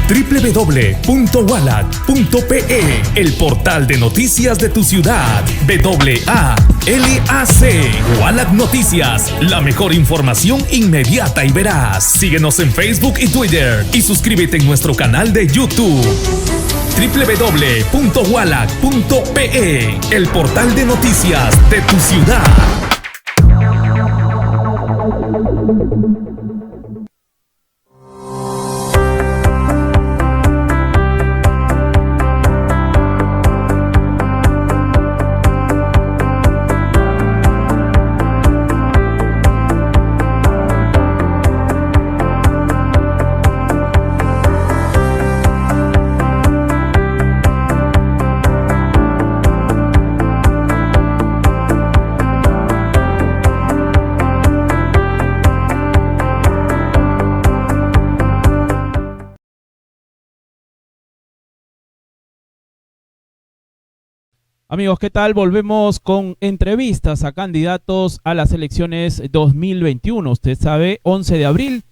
www.walac.pe, el portal de noticias de tu ciudad. WALAC, Walac Noticias, la mejor información inmediata y veraz. Síguenos en Facebook y Twitter y suscríbete en nuestro canal de YouTube. www.walac.pe, el portal de noticias de tu ciudad. Amigos, ¿qué tal? Volvemos con entrevistas a candidatos a las elecciones 2021. Usted sabe, 11 de abril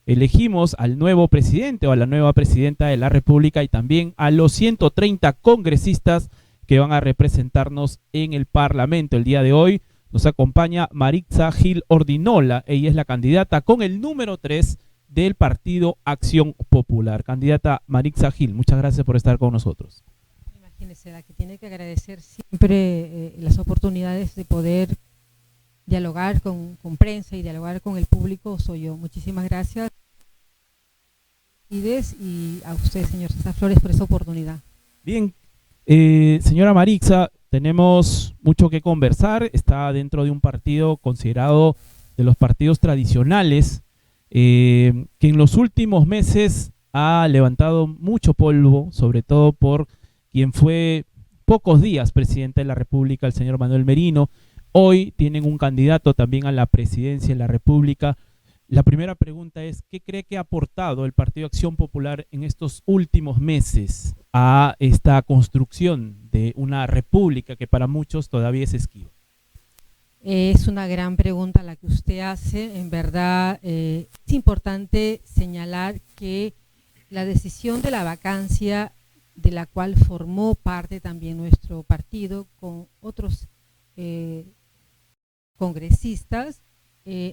elegimos al nuevo presidente o a la nueva presidenta de la República y también a los 130 congresistas que van a representarnos en el Parlamento. El día de hoy nos acompaña Marixa Gil Ordinola. Ella es la candidata con el número 3 del Partido Acción Popular. Candidata Marixa Gil, muchas gracias por estar con nosotros. Imagínese, la que tiene que agradecer siempre las oportunidades de poder dialogar con prensa y dialogar con el público soy yo. Muchísimas gracias y a usted, señor César Flores, por esa oportunidad. Bien, señora Marixa, tenemos mucho que conversar. Está dentro de un partido considerado de los partidos tradicionales, que en los últimos meses ha levantado mucho polvo, sobre todo por quien fue pocos días presidente de la República, el señor Manuel Merino. Hoy tienen un candidato también a la presidencia de la República. La primera pregunta es, ¿qué cree que ha aportado el Partido Acción Popular en estos últimos meses a esta construcción de una república que para muchos todavía es esquiva? Es una gran pregunta la que usted hace. En verdad, es importante señalar que la decisión de la vacancia, de la cual formó parte también nuestro partido con otros congresistas,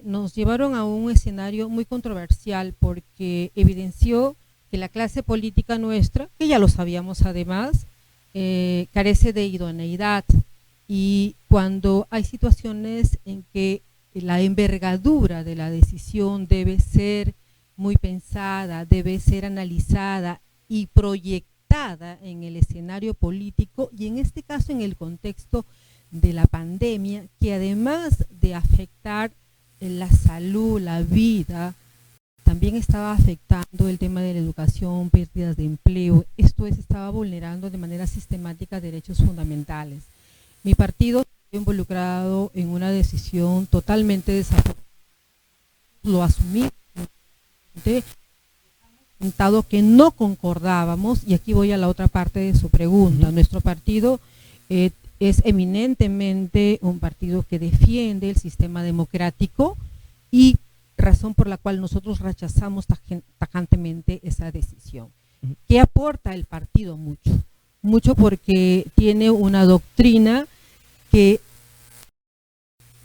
nos llevaron a un escenario muy controversial porque evidenció que la clase política nuestra, que ya lo sabíamos además, carece de idoneidad, y cuando hay situaciones en que la envergadura de la decisión debe ser muy pensada, debe ser analizada y proyectada en el escenario político, y en este caso en el contexto de la pandemia, que además de afectar la salud, la vida, también estaba afectando el tema de la educación, pérdidas de empleo. Esto estaba vulnerando de manera sistemática derechos fundamentales. Mi partido estuvo involucrado en una decisión totalmente desafortunada, lo asumí, que no concordábamos, y aquí voy a la otra parte de su pregunta. Nuestro partido es eminentemente un partido que defiende el sistema democrático, y razón por la cual nosotros rechazamos tajantemente esa decisión. ¿Qué aporta el partido? Mucho porque tiene una doctrina que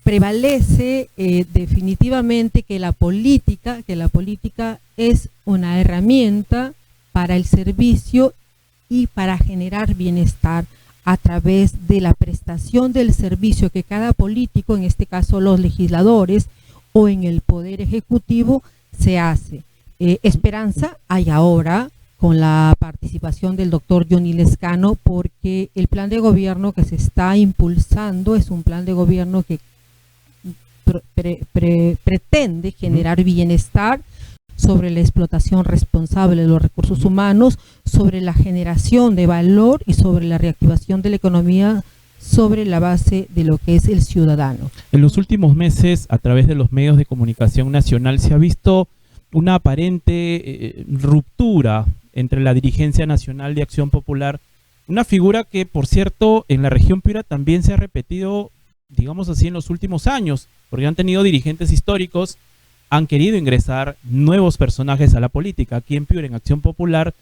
prevalece definitivamente que la política es una herramienta para el servicio y para generar bienestar a través de la prestación del servicio que cada político, en este caso los legisladores o en el Poder Ejecutivo, se hace. Esperanza hay ahora con la participación del doctor Johnny Lescano, porque el plan de gobierno que se está impulsando es un plan de gobierno que pretende generar bienestar sobre la explotación responsable de los recursos humanos, sobre la generación de valor y sobre la reactivación de la economía sobre la base de lo que es el ciudadano. En los últimos meses, a través de los medios de comunicación nacional, se ha visto una aparente ruptura entre la dirigencia nacional de Acción Popular, una figura que, por cierto, en la región Piura también se ha repetido, digamos así, en los últimos años, porque han tenido dirigentes históricos, han querido ingresar nuevos personajes a la política. Aquí en Piura, en Acción Popular,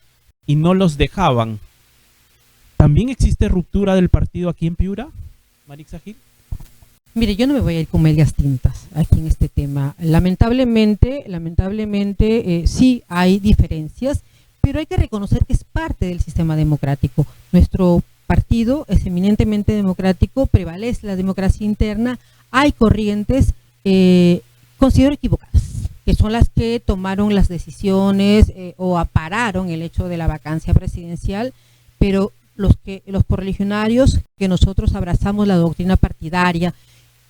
y no los dejaban. ¿También existe ruptura del partido aquí en Piura, Marixa Gil? Mire, yo no me voy a ir con medias tintas aquí en este tema. Lamentablemente, sí hay diferencias, pero hay que reconocer que es parte del sistema democrático. Nuestro partido es eminentemente democrático, prevalece la democracia interna, hay corrientes, considero equivocadas, que son las que tomaron las decisiones o apararon el hecho de la vacancia presidencial, pero los correligionarios que nosotros abrazamos la doctrina partidaria,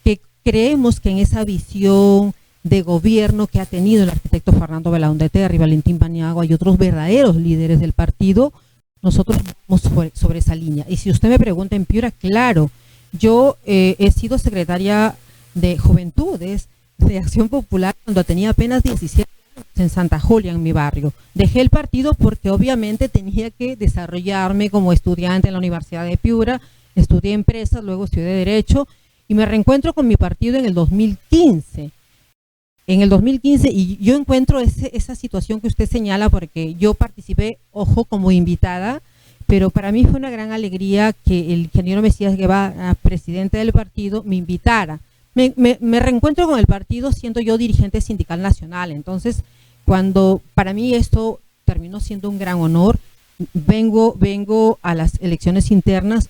que creemos que en esa visión de gobierno que ha tenido el arquitecto Fernando Belaúnde Terry, Valentín Paniagua y otros verdaderos líderes del partido, nosotros vamos sobre esa línea. Y si usted me pregunta en Piura, claro, yo he sido secretaria de Juventudes de Acción Popular cuando tenía apenas 17 años en Santa Julia, en mi barrio. Dejé el partido porque obviamente tenía que desarrollarme como estudiante en la Universidad de Piura, estudié empresas, luego estudié Derecho, y me reencuentro con mi partido en el 2015. Y yo encuentro esa situación que usted señala, porque yo participé, ojo, como invitada, pero para mí fue una gran alegría que el ingeniero Mesías Guevara, presidente del partido, me invitara. Me reencuentro con el partido siendo yo dirigente sindical nacional. Entonces, cuando para mí esto terminó siendo un gran honor, vengo a las elecciones internas,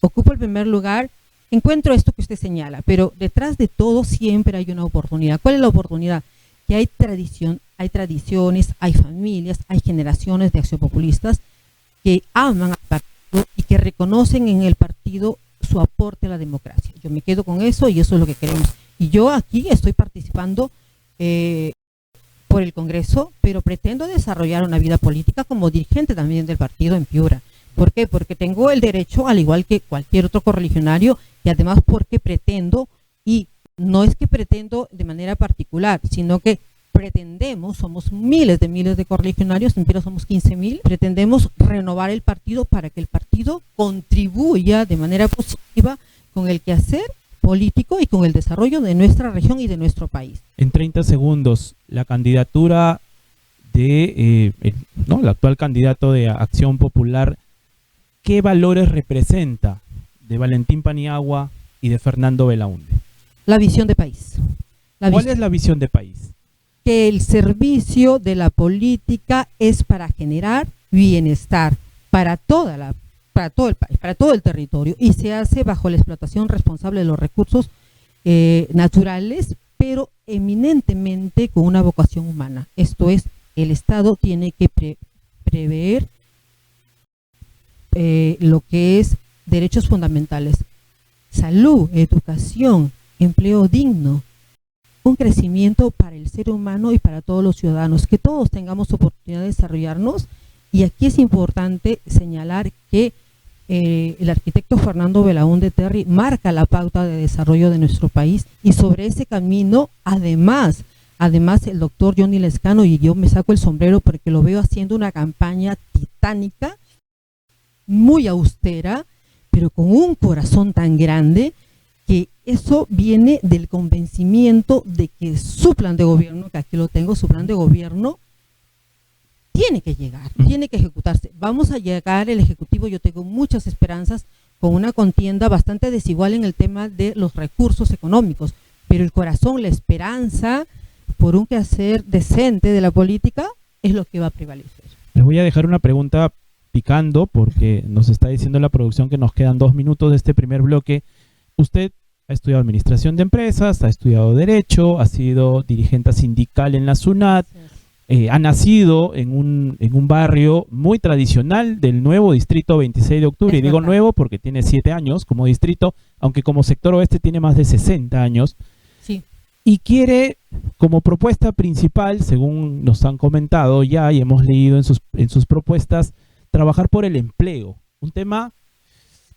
ocupo el primer lugar, encuentro esto que usted señala, pero detrás de todo siempre hay una oportunidad. ¿Cuál es la oportunidad? Que hay tradición, hay tradiciones, hay familias, hay generaciones de accionpopulistas que aman al partido y que reconocen en el partido su aporte a la democracia. Yo me quedo con eso y eso es lo que queremos. Y yo aquí estoy participando por el Congreso, pero pretendo desarrollar una vida política como dirigente también del partido en Piura. ¿Por qué? Porque tengo el derecho, al igual que cualquier otro correligionario, y además porque pretendo, y no es que pretendo de manera particular, sino que pretendemos, somos miles de correligionarios, en Piura somos 15.000, pretendemos renovar el partido para que el partido contribuya de manera positiva con el quehacer político y con el desarrollo de nuestra región y de nuestro país. En 30 segundos, la candidatura de el actual candidato de Acción Popular, ¿qué valores representa de Valentín Paniagua y de Fernando Belaúnde? La visión de país. ¿Cuál es la visión de país? Que el servicio de la política es para generar bienestar para todo el país, para todo el territorio, y se hace bajo la explotación responsable de los recursos naturales, pero eminentemente con una vocación humana. Esto es, el Estado tiene que prever lo que es derechos fundamentales, salud, educación, empleo digno, un crecimiento para el ser humano y para todos los ciudadanos, que todos tengamos oportunidad de desarrollarnos. Y aquí es importante señalar que el arquitecto Fernando Belaúnde Terry marca la pauta de desarrollo de nuestro país, y sobre ese camino, además el doctor Johnny Lescano, y yo me saco el sombrero porque lo veo haciendo una campaña titánica, muy austera, pero con un corazón tan grande, que eso viene del convencimiento de que su plan de gobierno, que aquí lo tengo, su plan de gobierno tiene que llegar, tiene que ejecutarse. Vamos a llegar, el Ejecutivo, yo tengo muchas esperanzas, con una contienda bastante desigual en el tema de los recursos económicos, pero el corazón, la esperanza por un quehacer decente de la política es lo que va a prevalecer. Les voy a dejar una pregunta picando, porque nos está diciendo la producción que nos quedan 2 minutos de este primer bloque. Usted ha estudiado Administración de Empresas, ha estudiado Derecho, ha sido dirigente sindical en la SUNAT, ha nacido en un barrio muy tradicional del nuevo distrito 26 de octubre, y digo nuevo porque tiene 7 años como distrito, aunque como sector oeste tiene más de 60 años. Sí. Y quiere, como propuesta principal, según nos han comentado ya y hemos leído en sus propuestas, trabajar por el empleo. Un tema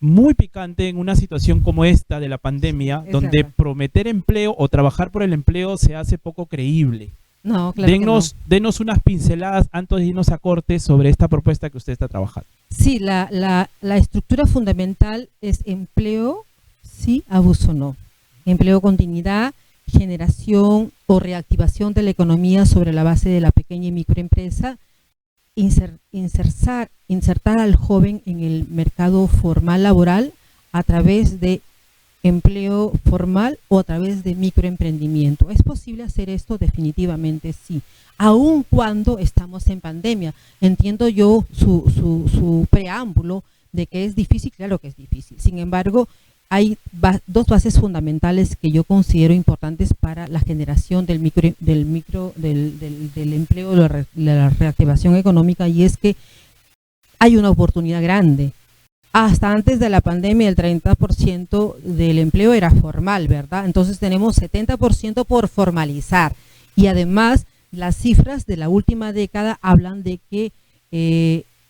muy picante en una situación como esta de la pandemia, donde prometer empleo o trabajar por el empleo se hace poco creíble. No, claro que no. Denos unas pinceladas antes de irnos a corte sobre esta propuesta que usted está trabajando. Sí, la estructura fundamental es empleo, sí, abuso no. Empleo con dignidad, generación o reactivación de la economía sobre la base de la pequeña y microempresa, insertar al joven en el mercado formal laboral a través de empleo formal o a través de microemprendimiento. ¿Es posible hacer esto? Definitivamente sí, aun cuando estamos en pandemia. Entiendo yo su preámbulo de que es difícil, claro que es difícil. Sin embargo, hay dos bases fundamentales que yo considero importantes para la generación del empleo, de la reactivación económica, y es que hay una oportunidad grande. Hasta antes de la pandemia el 30% del empleo era formal, ¿verdad? Entonces tenemos 70% por formalizar, y además las cifras de la última década hablan de que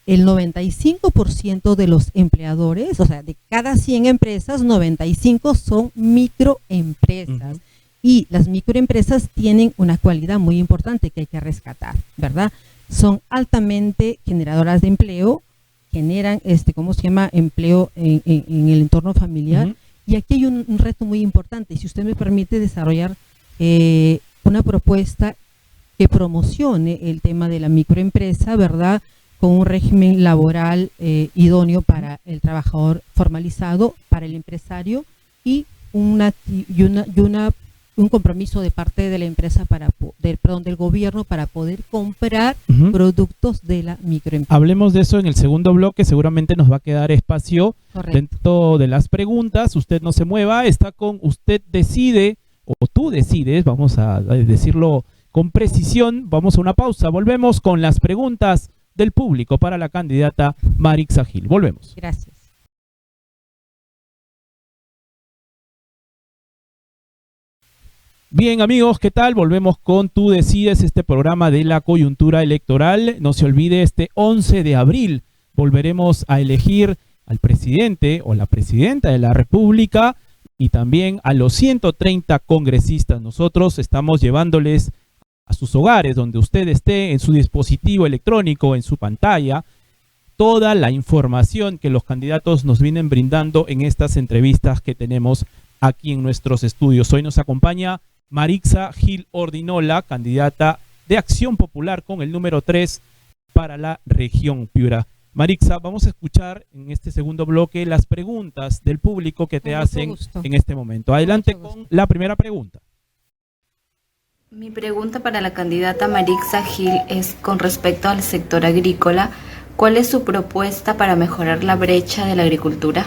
el 95% de los empleadores, o sea, de cada 100 empresas, 95 son microempresas. Y las microempresas tienen una cualidad muy importante que hay que rescatar, ¿verdad? Son altamente generadoras de empleo, generan, empleo en el entorno familiar. Y aquí hay un reto muy importante. Y si usted me permite desarrollar una propuesta que promocione el tema de la microempresa, ¿verdad?, con un régimen laboral idóneo para el trabajador formalizado, para el empresario, y un compromiso de parte de la empresa del gobierno para poder comprar productos de la microempresa. Hablemos de eso en el segundo bloque. Seguramente nos va a quedar espacio. Correcto. Dentro de las preguntas. Usted no se mueva, está con Usted Decide, o tú decides, vamos a decirlo con precisión. Vamos a una pausa, volvemos con las preguntas del público para la candidata Marixa Gil. Volvemos. Gracias. Bien, amigos, ¿qué tal? Volvemos con Tú Decides, este programa de la coyuntura electoral. No se olvide, este 11 de abril volveremos a elegir al presidente o la presidenta de la República y también a los 130 congresistas. Nosotros estamos llevándoles a sus hogares, donde usted esté, en su dispositivo electrónico, en su pantalla, toda la información que los candidatos nos vienen brindando en estas entrevistas que tenemos aquí en nuestros estudios. Hoy nos acompaña Marixa Gil Ordinola, candidata de Acción Popular con el número 3 para la región Piura. Marixa, vamos a escuchar en este segundo bloque las preguntas del público que te hacen en este momento. Adelante con la primera pregunta. Mi pregunta para la candidata Marixa Gil es con respecto al sector agrícola. ¿Cuál es su propuesta para mejorar la brecha de la agricultura?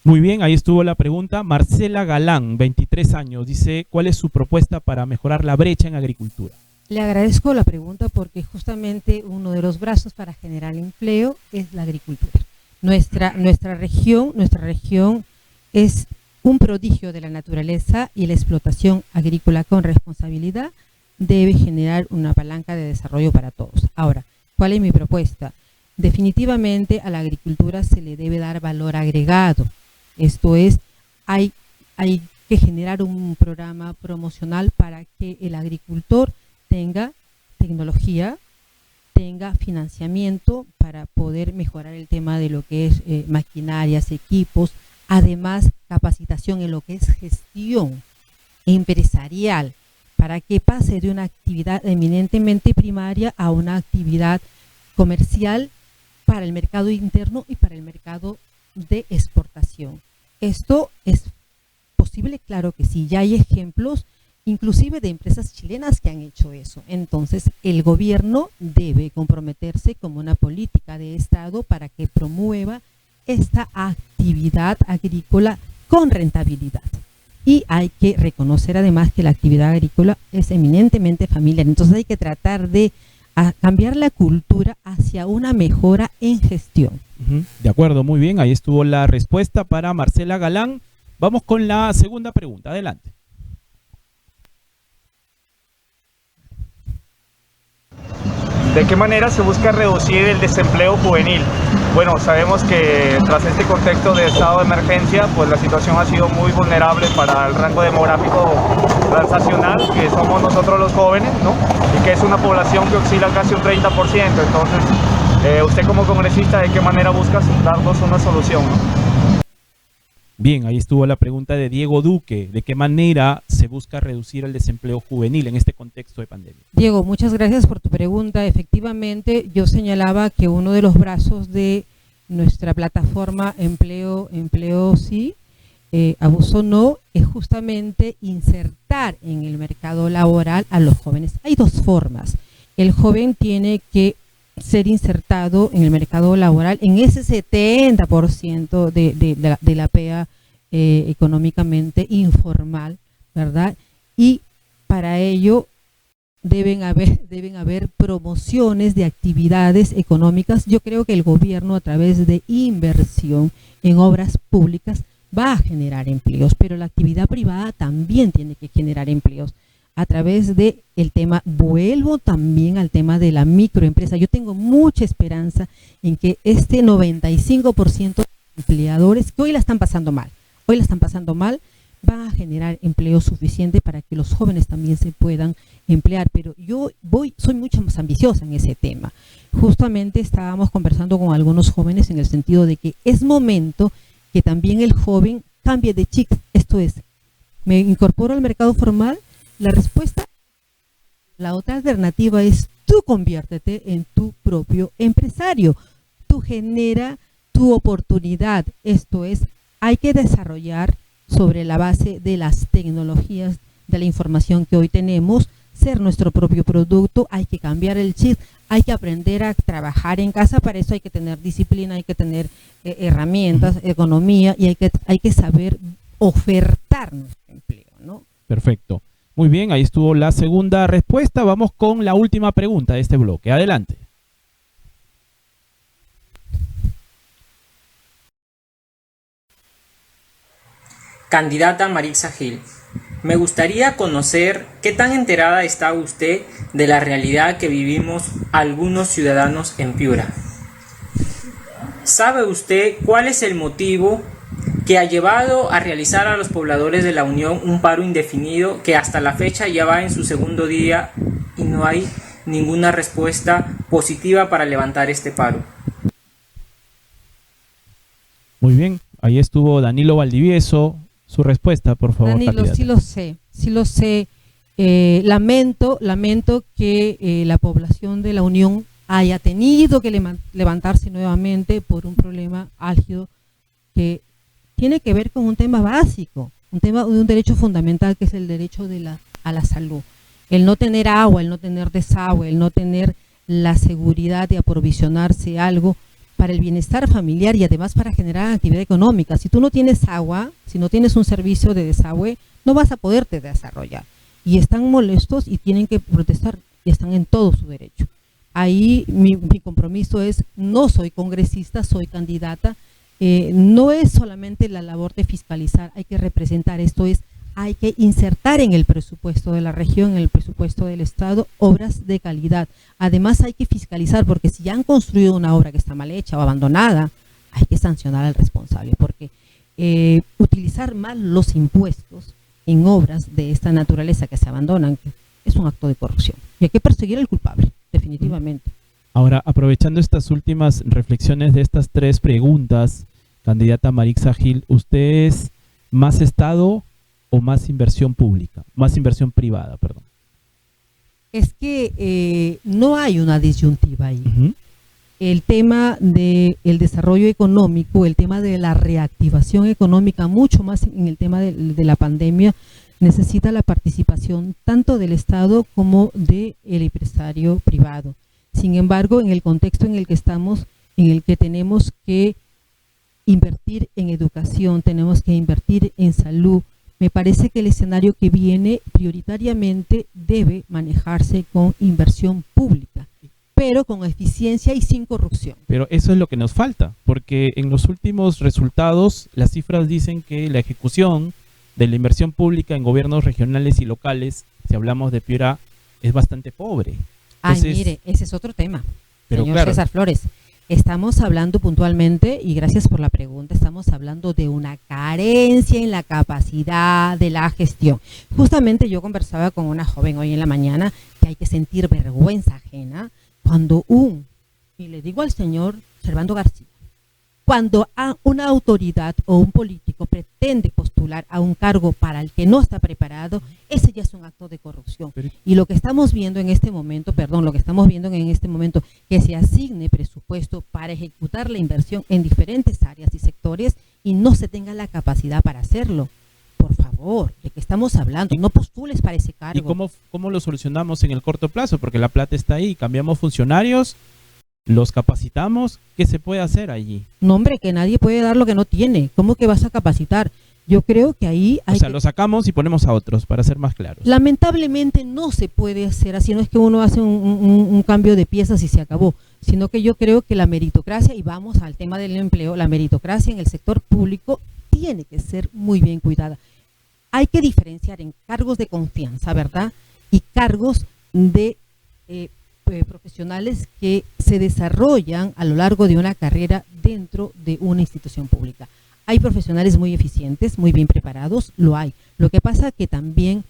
Muy bien, ahí estuvo la pregunta. Marcela Galán, 23 años, dice, ¿cuál es su propuesta para mejorar la brecha en agricultura? Le agradezco la pregunta porque justamente uno de los brazos para generar empleo es la agricultura. Nuestra región es un prodigio de la naturaleza, y la explotación agrícola con responsabilidad debe generar una palanca de desarrollo para todos. Ahora, ¿cuál es mi propuesta? Definitivamente a la agricultura se le debe dar valor agregado. Esto es, hay que generar un programa promocional para que el agricultor tenga tecnología, tenga financiamiento para poder mejorar el tema de lo que es maquinarias, equipos, además capacitación en lo que es gestión empresarial, para que pase de una actividad eminentemente primaria a una actividad comercial para el mercado interno y para el mercado de exportación. ¿Esto es posible? Claro que sí, ya hay ejemplos inclusive de empresas chilenas que han hecho eso. Entonces, el gobierno debe comprometerse como una política de Estado para que promueva esta actividad agrícola con rentabilidad. Y hay que reconocer además que la actividad agrícola es eminentemente familiar. Entonces hay que tratar de cambiar la cultura hacia una mejora en gestión. De acuerdo, muy bien. Ahí estuvo la respuesta para Marcela Galán. Vamos con la segunda pregunta. Adelante. ¿De qué manera se busca reducir el desempleo juvenil? Bueno, sabemos que tras este contexto de estado de emergencia, pues la situación ha sido muy vulnerable para el rango demográfico transnacional, que somos nosotros los jóvenes, ¿no? Y que es una población que oscila casi un 30%. Entonces, usted como congresista, ¿de qué manera busca darnos una solución, ¿no? Bien, ahí estuvo la pregunta de Diego Duque. ¿De qué manera se busca reducir el desempleo juvenil en este contexto de pandemia? Diego, muchas gracias por tu pregunta. Efectivamente, yo señalaba que uno de los brazos de nuestra plataforma Empleo Sí, Abuso No, es justamente insertar en el mercado laboral a los jóvenes. Hay dos formas. El joven tiene que ser insertado en el mercado laboral en ese 70% de la PEA económicamente informal, ¿verdad? Y para ello deben haber promociones de actividades económicas. Yo creo que el gobierno, a través de inversión en obras públicas, va a generar empleos, pero la actividad privada también tiene que generar empleos a través de el tema. Vuelvo también al tema de la microempresa. Yo tengo mucha esperanza en que este 95% de empleadores que hoy la están pasando mal, van a generar empleo suficiente para que los jóvenes también se puedan emplear. Pero yo soy mucho más ambiciosa en ese tema. Justamente estábamos conversando con algunos jóvenes en el sentido de que es momento que también el joven cambie de chip. Esto es, ¿me incorporo al mercado formal? La respuesta, la otra alternativa es: tú conviértete en tu propio empresario, tú genera tu oportunidad. Esto es, hay que desarrollar sobre la base de las tecnologías de la información que hoy tenemos, ser nuestro propio producto. Hay que cambiar el chip, hay que aprender a trabajar en casa. Para eso hay que tener disciplina, hay que tener herramientas, economía, y hay que saber ofertar nuestro empleo, ¿no? Perfecto. Muy bien, ahí estuvo la segunda respuesta. Vamos con la última pregunta de este bloque. Adelante. Candidata Marixa Gil, me gustaría conocer qué tan enterada está usted de la realidad que vivimos algunos ciudadanos en Piura. ¿Sabe usted cuál es el motivo que ha llevado a realizar a los pobladores de la Unión un paro indefinido que hasta la fecha ya va en su segundo día y no hay ninguna respuesta positiva para levantar este paro? Muy bien, ahí estuvo Danilo Valdivieso. Su respuesta, por favor. Danilo, candidata. sí lo sé. Lamento que la población de la Unión haya tenido que levantarse nuevamente por un problema álgido que tiene que ver con un tema básico, un tema de un derecho fundamental, que es el derecho a la salud. El no tener agua, el no tener desagüe, el no tener la seguridad de aprovisionarse algo para el bienestar familiar y además para generar actividad económica. Si tú no tienes agua, si no tienes un servicio de desagüe, no vas a poderte desarrollar. Y están molestos y tienen que protestar, y están en todo su derecho. Ahí mi compromiso es: no soy congresista, soy candidata. No es solamente la labor de fiscalizar, hay que representar. Esto es, hay que insertar en el presupuesto de la región, en el presupuesto del Estado, obras de calidad. Además hay que fiscalizar, porque si ya han construido una obra que está mal hecha o abandonada, hay que sancionar al responsable, porque utilizar mal los impuestos en obras de esta naturaleza que se abandonan es un acto de corrupción. Y hay que perseguir al culpable, definitivamente. Ahora, aprovechando estas últimas reflexiones de estas tres preguntas, candidata Marixa Gil, ¿usted es más Estado o más inversión pública? Más inversión privada, perdón. Es que no hay una disyuntiva ahí. Uh-huh. El tema del desarrollo económico, el tema de la reactivación económica, mucho más en el tema de la pandemia, necesita la participación tanto del Estado como del empresario privado. Sin embargo, en el contexto en el que estamos, en el que tenemos que invertir en educación, tenemos que invertir en salud, me parece que el escenario que viene prioritariamente debe manejarse con inversión pública, pero con eficiencia y sin corrupción. Pero eso es lo que nos falta, porque en los últimos resultados las cifras dicen que la ejecución de la inversión pública en gobiernos regionales y locales, si hablamos de Piura, es bastante pobre. Entonces, ay, mire, ese es otro tema, pero señor claro, César Flores. Estamos hablando puntualmente, y gracias por la pregunta, estamos hablando de una carencia en la capacidad de la gestión. Justamente yo conversaba con una joven hoy en la mañana que hay que sentir vergüenza ajena cuando y le digo al señor Servando García, Cuando una autoridad o un político pretende postular a un cargo para el que no está preparado, ese ya es un acto de corrupción. Y lo que estamos viendo en este momento, que se asigne presupuesto para ejecutar la inversión en diferentes áreas y sectores y no se tenga la capacidad para hacerlo. Por favor, ¿de qué estamos hablando? No postules para ese cargo. ¿Y cómo lo solucionamos en el corto plazo? Porque la plata está ahí, cambiamos funcionarios, los capacitamos, ¿qué se puede hacer allí? No, hombre, que nadie puede dar lo que no tiene. ¿Cómo que vas a capacitar? Yo creo que ahí hay lo sacamos y ponemos a otros, para ser más claros. Lamentablemente no se puede hacer así, no es que uno hace un cambio de piezas y se acabó, sino que yo creo que la meritocracia, y vamos al tema del empleo, la meritocracia en el sector público tiene que ser muy bien cuidada. Hay que diferenciar en cargos de confianza, ¿verdad? Y cargos de profesionales que se desarrollan a lo largo de una carrera dentro de una institución pública. Hay profesionales muy eficientes, muy bien preparados, lo hay. Lo que pasa que también,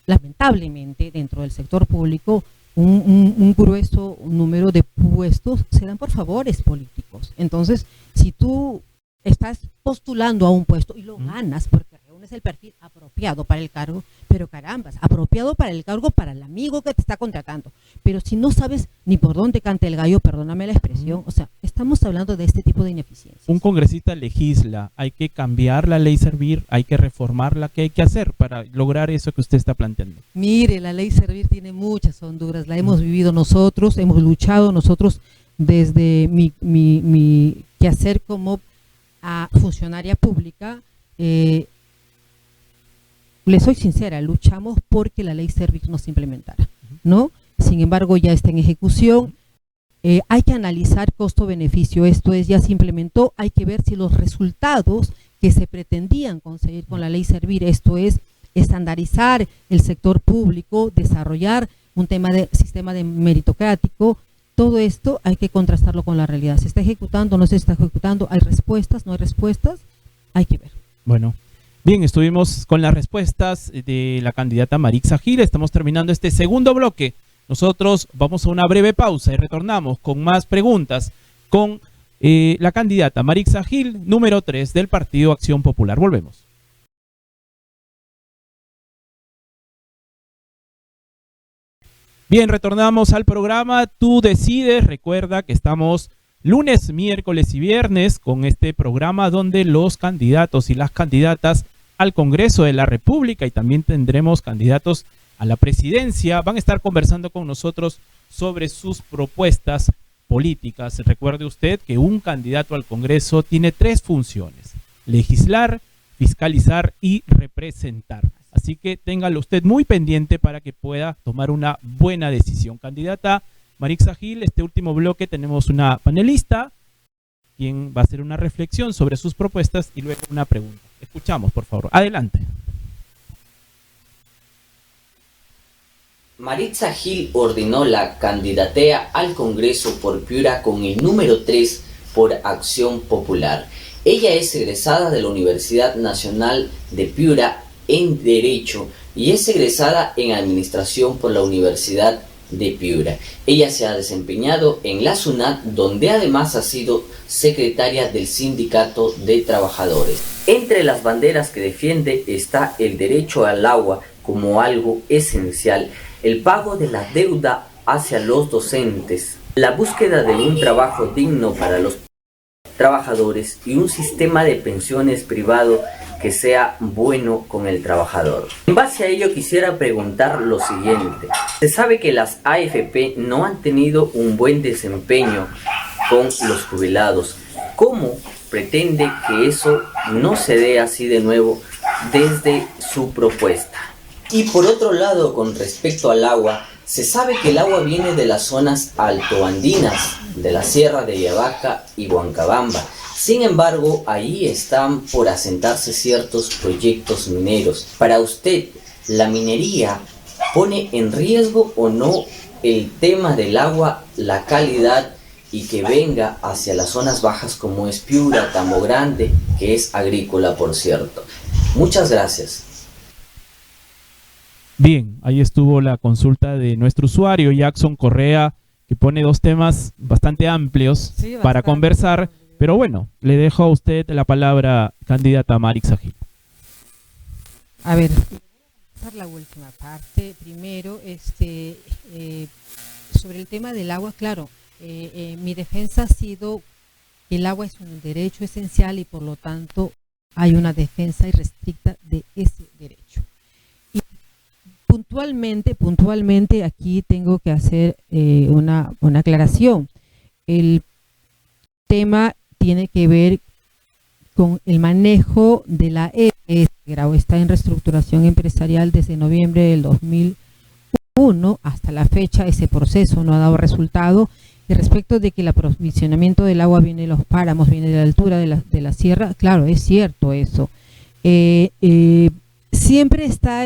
lamentablemente, dentro del sector público, un grueso número de puestos se dan por favores políticos. Entonces, si tú estás postulando a un puesto y lo ganas porque reúnes el perfil apropiado para el cargo, pero carambas, apropiado para el cargo para el amigo que te está contratando. Pero si no sabes ni por dónde canta el gallo, perdóname la expresión, o sea, estamos hablando de este tipo de ineficiencias. Un congresista legisla, hay que cambiar la ley Servir, hay que reformarla, ¿qué hay que hacer para lograr eso que usted está planteando? Mire, la ley Servir tiene muchas honduras, la hemos vivido nosotros, hemos luchado nosotros desde mi quehacer como funcionaria pública. Le soy sincera, luchamos porque la ley Servir no se implementara, ¿no? Sin embargo, ya está en ejecución. Hay que analizar costo-beneficio, esto es, ya se implementó, hay que ver si los resultados que se pretendían conseguir con la ley Servir, esto es, estandarizar el sector público, desarrollar un sistema de meritocrático, todo esto hay que contrastarlo con la realidad. ¿Se está ejecutando, no se está ejecutando? ¿Hay respuestas, no hay respuestas? Hay que ver. Bueno. Bien, estuvimos con las respuestas de la candidata Marixa Gil. Estamos terminando este segundo bloque. Nosotros vamos a una breve pausa y retornamos con más preguntas con la candidata Marixa Gil, número 3 del Partido Acción Popular. Volvemos. Bien, retornamos al programa Tú Decides. Recuerda que estamos lunes, miércoles y viernes con este programa donde los candidatos y las candidatas al Congreso de la República y también tendremos candidatos a la presidencia van a estar conversando con nosotros sobre sus propuestas políticas. Recuerde usted que un candidato al Congreso tiene 3 funciones: legislar, fiscalizar y representar. Así que téngalo usted muy pendiente para que pueda tomar una buena decisión. Candidata Marixa Gil, este último bloque tenemos una panelista quien va a hacer una reflexión sobre sus propuestas y luego una pregunta. Escuchamos, por favor. Adelante. Marixa Gil ordenó la candidatea al Congreso por Piura con el número 3 por Acción Popular. Ella es egresada de la Universidad Nacional de Piura en Derecho y es egresada en Administración por la Universidad de Piura. Ella se ha desempeñado en la SUNAT, donde además ha sido secretaria del Sindicato de Trabajadores. Entre las banderas que defiende está el derecho al agua como algo esencial, el pago de la deuda hacia los docentes, la búsqueda de un trabajo digno para los trabajadores y un sistema de pensiones privado que sea bueno con el trabajador. En base a ello quisiera preguntar lo siguiente. Se sabe que las AFP no han tenido un buen desempeño con los jubilados. ¿Cómo pretende que eso no se dé así de nuevo desde su propuesta? Y por otro lado, con respecto al agua, se sabe que el agua viene de las zonas altoandinas, de la Sierra de Yavaca y Huancabamba. Sin embargo, ahí están por asentarse ciertos proyectos mineros. Para usted, ¿la minería pone en riesgo o no el tema del agua, la calidad y que venga hacia las zonas bajas como es Piura, Tambo Grande, que es agrícola, por cierto? Muchas gracias. Bien, ahí estuvo la consulta de nuestro usuario Jackson Correa, que pone 2 temas bastante amplios para conversar. Pero bueno, le dejo a usted la palabra, candidata Marixa Gil. A ver, la última parte. Primero, sobre el tema del agua, claro, mi defensa ha sido que el agua es un derecho esencial y por lo tanto hay una defensa irrestricta de ese derecho. Y puntualmente aquí tengo que hacer una aclaración. El tema tiene que ver con el manejo de la EPS. Grau está en reestructuración empresarial desde noviembre del 2001 hasta la fecha. Ese proceso no ha dado resultado. Y respecto de que el aprovisionamiento del agua viene de los páramos, viene de la altura de la sierra, claro, es cierto eso. Siempre está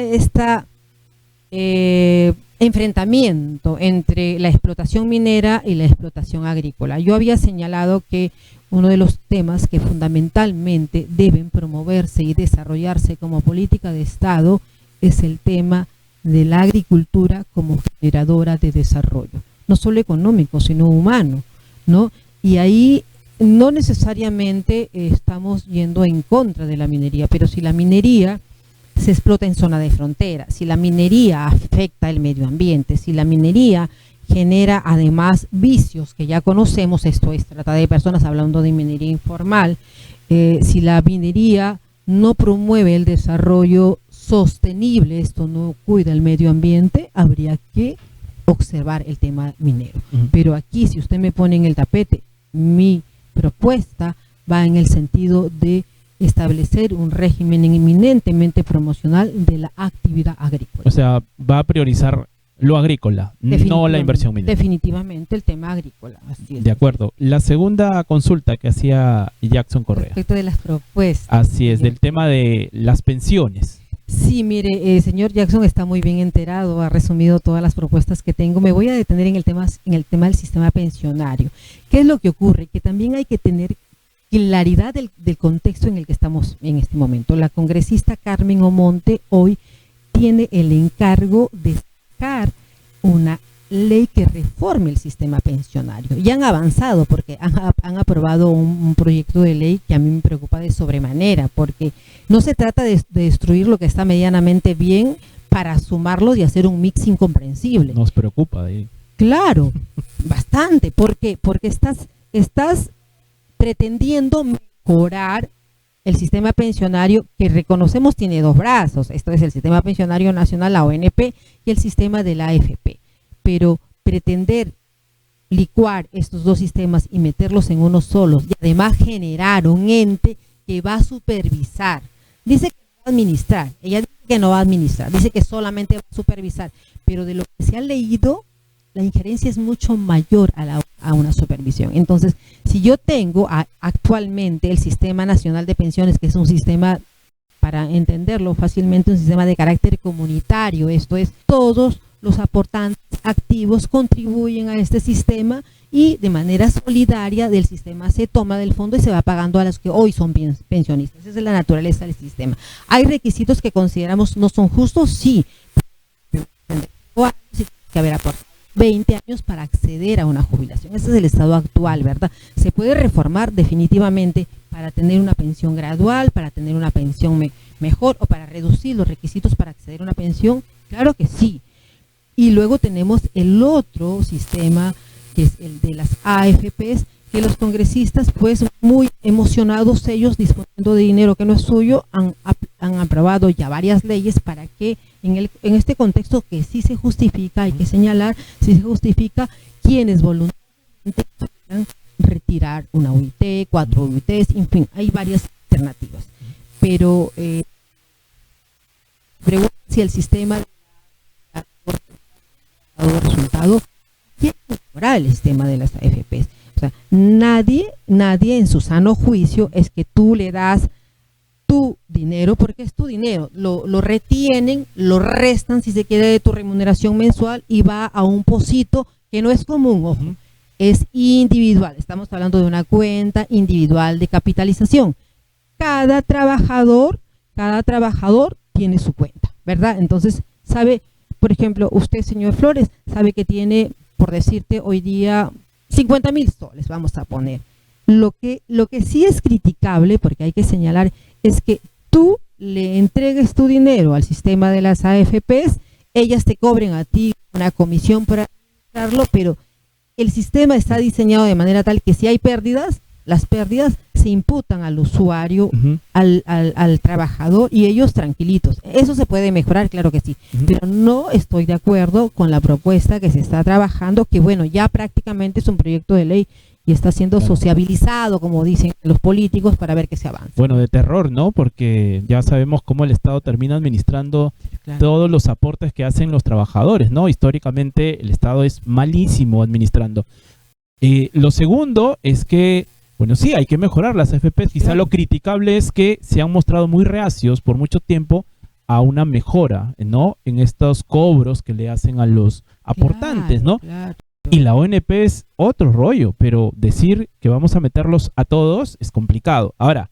enfrentamiento entre la explotación minera y la explotación agrícola. Yo había señalado que uno de los temas que fundamentalmente deben promoverse y desarrollarse como política de Estado es el tema de la agricultura como generadora de desarrollo, no solo económico, sino humano, ¿no? Y ahí no necesariamente estamos yendo en contra de la minería, pero si la minería se explota en zona de frontera, si la minería afecta el medio ambiente, si la minería genera además vicios que ya conocemos, esto es trata de personas, hablando de minería informal, si la minería no promueve el desarrollo sostenible, esto no cuida el medio ambiente, habría que observar el tema minero. Pero aquí, si usted me pone en el tapete, mi propuesta va en el sentido de establecer un régimen eminentemente promocional de la actividad agrícola. O sea, va a priorizar lo agrícola, no la inversión minera. Definitivamente el tema agrícola, así es. De acuerdo. La segunda consulta que hacía Jackson Correa. Respecto de las propuestas. Así es, del tema de las pensiones. Sí, mire, señor Jackson está muy bien enterado, ha resumido todas las propuestas que tengo. Me voy a detener en el tema del sistema pensionario. ¿Qué es lo que ocurre? Que también hay que tener claridad del contexto en el que estamos en este momento. La congresista Carmen Omonte hoy tiene el encargo de sacar una ley que reforme el sistema pensionario. Ya han avanzado porque han aprobado un proyecto de ley que a mí me preocupa de sobremanera, porque no se trata de destruir lo que está medianamente bien para sumarlo y hacer un mix incomprensible. Nos preocupa. Claro, bastante. ¿Por qué? Porque estás pretendiendo mejorar el sistema pensionario que reconocemos tiene dos brazos. Esto es el sistema pensionario nacional, la ONP, y el sistema de la AFP. Pero pretender licuar estos dos sistemas y meterlos en uno solo y además generar un ente que va a supervisar. Dice que no va a administrar, ella dice que no va a administrar, dice que solamente va a supervisar, pero de lo que se ha leído, la injerencia es mucho mayor a una supervisión. Entonces, si yo tengo actualmente el Sistema Nacional de Pensiones, que es un sistema, para entenderlo fácilmente, un sistema de carácter comunitario, esto es, todos los aportantes activos contribuyen a este sistema y de manera solidaria del sistema se toma del fondo y se va pagando a los que hoy son pensionistas. Esa es la naturaleza del sistema. ¿Hay requisitos que consideramos no son justos? Sí. Que haber aportado 20 años para acceder a una jubilación. Ese es el estado actual, ¿verdad? Se puede reformar definitivamente para tener una pensión gradual, para tener una pensión mejor o para reducir los requisitos para acceder a una pensión. Claro que sí. Y luego tenemos el otro sistema, que es el de las AFPs, que los congresistas, pues muy emocionados ellos, disponiendo de dinero que no es suyo, han aprobado ya varias leyes para que en este contexto que sí se justifica, hay que señalar, sí se justifica quienes voluntariamente puedan retirar una UIT, 4 UITs, en fin, hay varias alternativas. Pero pregunto si el sistema resultado quiere mejorar el sistema de las AFPs. O sea, nadie en su sano juicio es que tú le das tu dinero, porque es tu dinero, lo retienen, lo restan si se quiere de tu remuneración mensual y va a un pocito que no es común, ojo, es individual. Estamos hablando de una cuenta individual de capitalización. Cada trabajador tiene su cuenta, ¿verdad? Entonces, sabe, por ejemplo, usted, señor Flores, sabe que tiene, por decirte, hoy día 50.000 soles, vamos a poner. Lo que sí es criticable, porque hay que señalar, es que tú le entregues tu dinero al sistema de las AFPs, ellas te cobren a ti una comisión por administrarlo, pero el sistema está diseñado de manera tal que si hay pérdidas, las pérdidas se imputan al usuario, al trabajador, y ellos tranquilitos. Eso se puede mejorar, claro que sí, pero no estoy de acuerdo con la propuesta que se está trabajando, que bueno, ya prácticamente es un proyecto de ley y está siendo sociabilizado, como dicen los políticos, para ver que se avanza. Bueno, de terror, ¿no? Porque ya sabemos cómo el Estado termina administrando todos los aportes que hacen los trabajadores, ¿no? Históricamente el Estado es malísimo administrando. Lo segundo es que, bueno, sí, hay que mejorar las AFP. Quizá lo criticable es que se han mostrado muy reacios por mucho tiempo a una mejora, ¿no? En estos cobros que le hacen a los aportantes, ¿no? Claro. Y la ONP es otro rollo, pero decir que vamos a meterlos a todos es complicado. Ahora,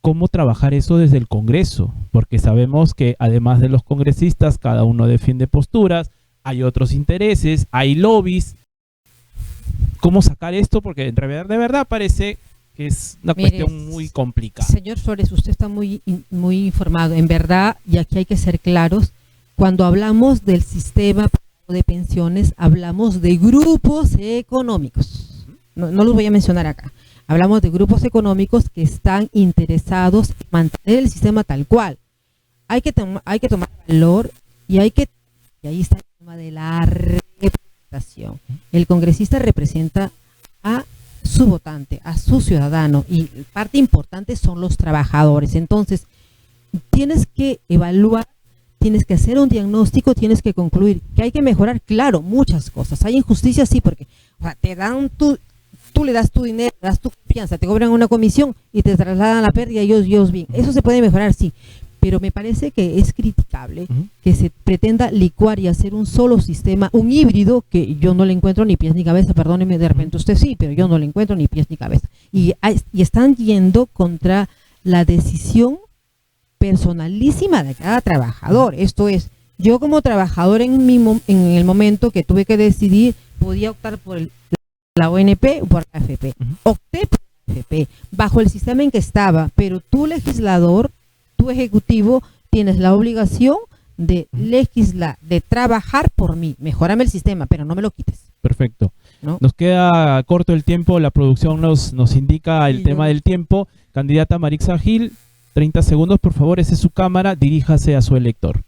¿cómo trabajar eso desde el Congreso? Porque sabemos que además de los congresistas, cada uno defiende posturas, hay otros intereses, hay lobbies. ¿Cómo sacar esto? Porque de verdad parece que es una cuestión muy complicada. Señor Flores, usted está muy informado. En verdad, y aquí hay que ser claros, cuando hablamos del sistema de pensiones, hablamos de grupos económicos. No los voy a mencionar acá. Hablamos de grupos económicos que están interesados en mantener el sistema tal cual. Hay que tomar valor y ahí está el tema de la representación. El congresista representa a su votante, a su ciudadano, y parte importante son los trabajadores. Entonces, tienes que evaluar, tienes que hacer un diagnóstico, tienes que concluir que hay que mejorar, claro, muchas cosas. Hay injusticias, sí, porque te dan tú le das tu dinero, das tu confianza, te cobran una comisión y te trasladan la pérdida y ellos bien. Eso se puede mejorar, sí, pero me parece que es criticable que se pretenda licuar y hacer un solo sistema, un híbrido, que yo no le encuentro ni pies ni cabeza. Perdóneme, de repente usted sí, pero yo no le encuentro ni pies ni cabeza. Y están yendo contra la decisión personalísima de cada trabajador. Esto es, yo como trabajador en el momento que tuve que decidir, podía optar por la ONP o por la AFP. Opté por la AFP bajo el sistema en que estaba, pero tú, legislador, tú, ejecutivo, tienes la obligación de legislar, de trabajar por mí. Mejórame el sistema, pero no me lo quites. Perfecto. ¿No? Nos queda corto el tiempo, la producción nos indica el tema del tiempo. Candidata Marixa Gil, 30 segundos, por favor, esa es su cámara, diríjase a su elector.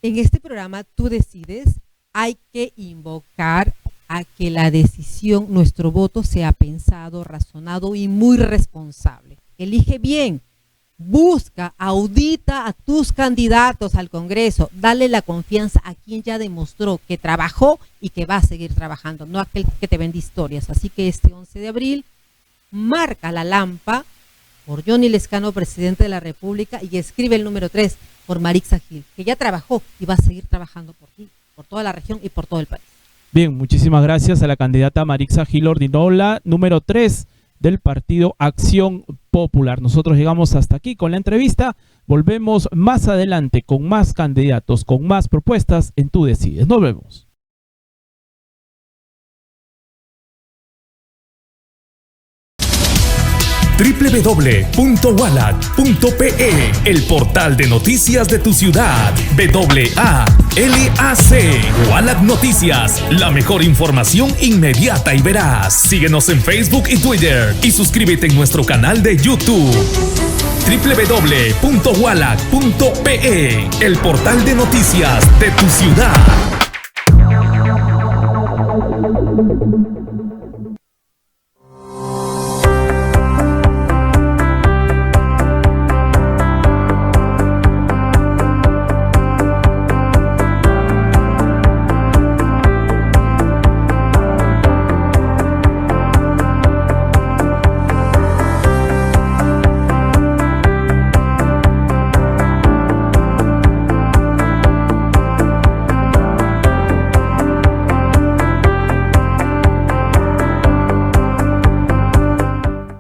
En este programa Tú Decides, hay que invocar a que la decisión, nuestro voto, sea pensado, razonado y muy responsable. Elige bien, busca, audita a tus candidatos al Congreso, dale la confianza a quien ya demostró que trabajó y que va a seguir trabajando, no a aquel que te vende historias. Así que este 11 de abril, marca la lampa por Johnny Lescano, presidente de la República, y escribe el número 3 por Marixa Gil, que ya trabajó y va a seguir trabajando por ti, por toda la región y por todo el país. Bien, muchísimas gracias a la candidata Marixa Gil Ordinola, número 3 del Partido Acción Popular. Nosotros llegamos hasta aquí con la entrevista. Volvemos más adelante con más candidatos, con más propuestas en Tú Decides. Nos vemos. www.wallac.pe, el portal de noticias de tu ciudad. WALAC. Wallac Noticias, la mejor información inmediata y veraz. Síguenos en Facebook y Twitter y suscríbete en nuestro canal de YouTube. www.wallac.pe, el portal de noticias de tu ciudad.